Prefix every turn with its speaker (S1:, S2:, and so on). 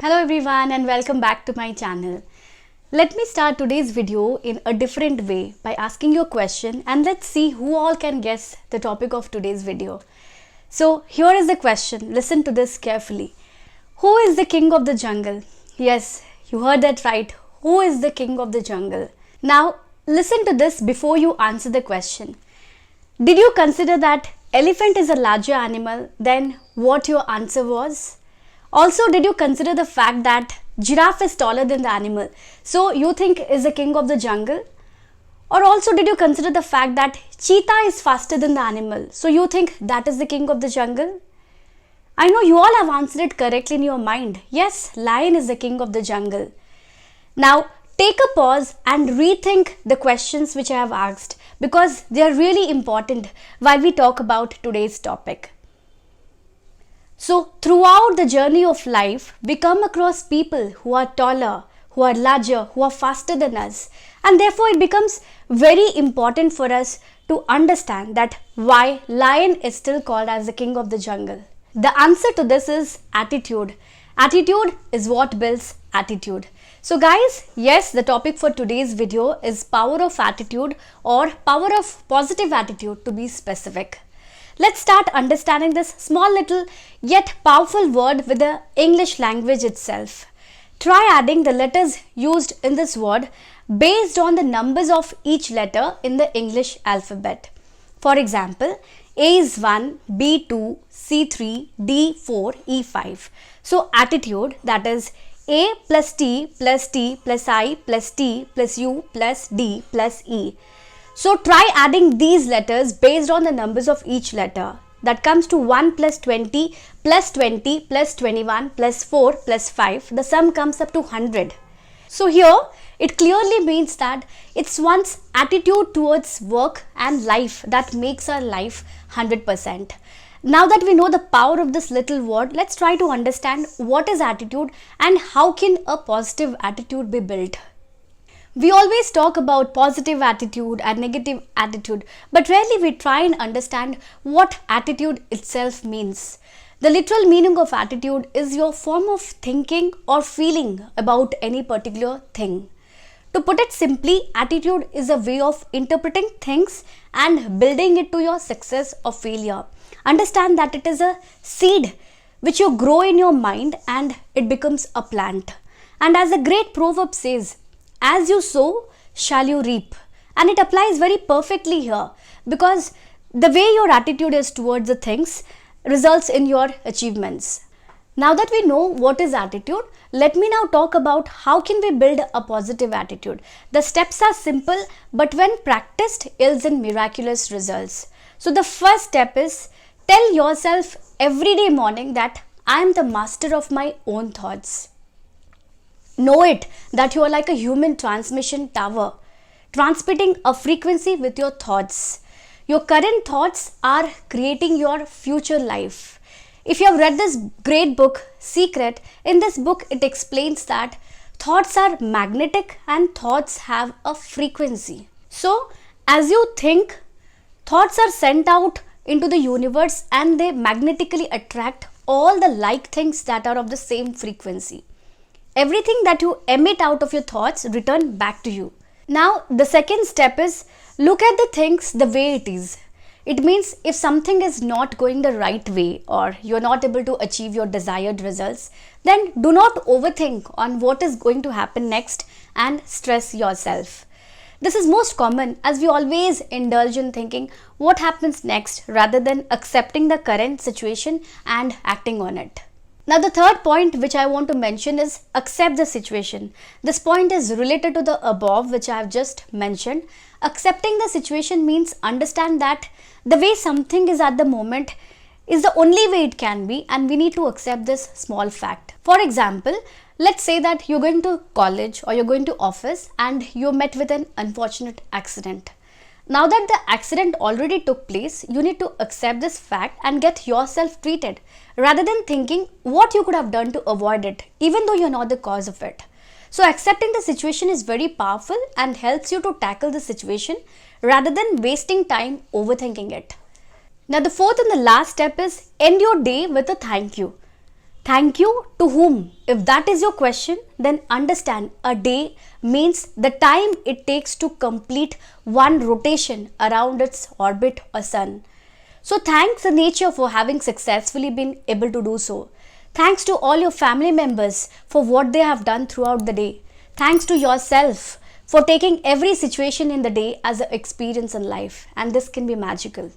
S1: Hello everyone and welcome back to my channel. Let me start today's video in a different way by asking you a question and let's see who all can guess the topic of today's video. So here is the question, listen to this carefully. Who is the king of the jungle? Yes, you heard that right. Who is the king of the jungle? Now listen to this before you answer the question. Did you consider that elephant is a larger animal than what your answer was? Also, did you consider the fact that giraffe is taller than the animal, so you think is the king of the jungle? Or also did you consider the fact that cheetah is faster than the animal, so you think that is the king of the jungle? I know you all have answered it correctly in your mind. Yes, lion is the king of the jungle. Now, take a pause and rethink the questions which I have asked because they are really important while we talk about today's topic. So, throughout the journey of life, we come across people who are taller, who are larger, who are faster than us. And therefore, it becomes very important for us to understand that why lion is still called as the king of the jungle. The answer to this is attitude. Attitude is what builds attitude. So guys, yes, the topic for today's video is power of attitude or power of positive attitude to be specific. Let's start understanding this small little yet powerful word with the English language itself. Try adding the letters used in this word based on the numbers of each letter in the English alphabet. For example, A is 1, B 2, C 3, D 4, E 5. So attitude, that is A plus T plus T plus I plus T plus U plus D plus E. So try adding these letters based on the numbers of each letter. That comes to 1 plus 20 plus 20 plus 21 plus 4 plus 5. The sum comes up to 100. So here it clearly means that it's one's attitude towards work and life that makes our life 100%. Now that we know the power of this little word, let's try to understand what is attitude and how can a positive attitude be built. We always talk about positive attitude and negative attitude, but rarely we try and understand what attitude itself means. The literal meaning of attitude is your form of thinking or feeling about any particular thing. To put it simply, attitude is a way of interpreting things and building it to your success or failure. Understand that it is a seed which you grow in your mind and it becomes a plant. And as the great proverb says, as you sow, shall you reap. And it applies very perfectly here because the way your attitude is towards the things results in your achievements. Now that we know what is attitude, let me now talk about how can we build a positive attitude. The steps are simple, but when practiced, yields in miraculous results. So the first step is tell yourself every day morning that I am the master of my own thoughts. Know it that you are like a human transmission tower, transmitting a frequency with your thoughts. Your current thoughts are creating your future life. If you have read this great book, Secret, in this book it explains that thoughts are magnetic and thoughts have a frequency. So, as you think, thoughts are sent out into the universe and they magnetically attract all the like things that are of the same frequency. Everything that you emit out of your thoughts return back to you. Now, the second step is look at the things the way it is. It means if something is not going the right way or you're not able to achieve your desired results, then do not overthink on what is going to happen next and stress yourself. This is most common as we always indulge in thinking what happens next rather than accepting the current situation and acting on it. Now the third point which I want to mention is accept the situation. This point is related to the above which I have just mentioned. Accepting the situation means understand that the way something is at the moment is the only way it can be and we need to accept this small fact. For example, let's say that you're going to college or you're going to office and you're met with an unfortunate accident. Now that the accident already took place, you need to accept this fact and get yourself treated rather than thinking what you could have done to avoid it, even though you're not the cause of it. So accepting the situation is very powerful and helps you to tackle the situation rather than wasting time overthinking it. Now the fourth and the last step is end your day with a thank you. Thank you to whom? If that is your question, then understand a day means the time it takes to complete one rotation around its orbit or sun. So thanks the nature for having successfully been able to do so. Thanks to all your family members for what they have done throughout the day. Thanks to yourself for taking every situation in the day as an experience in life, and this can be magical.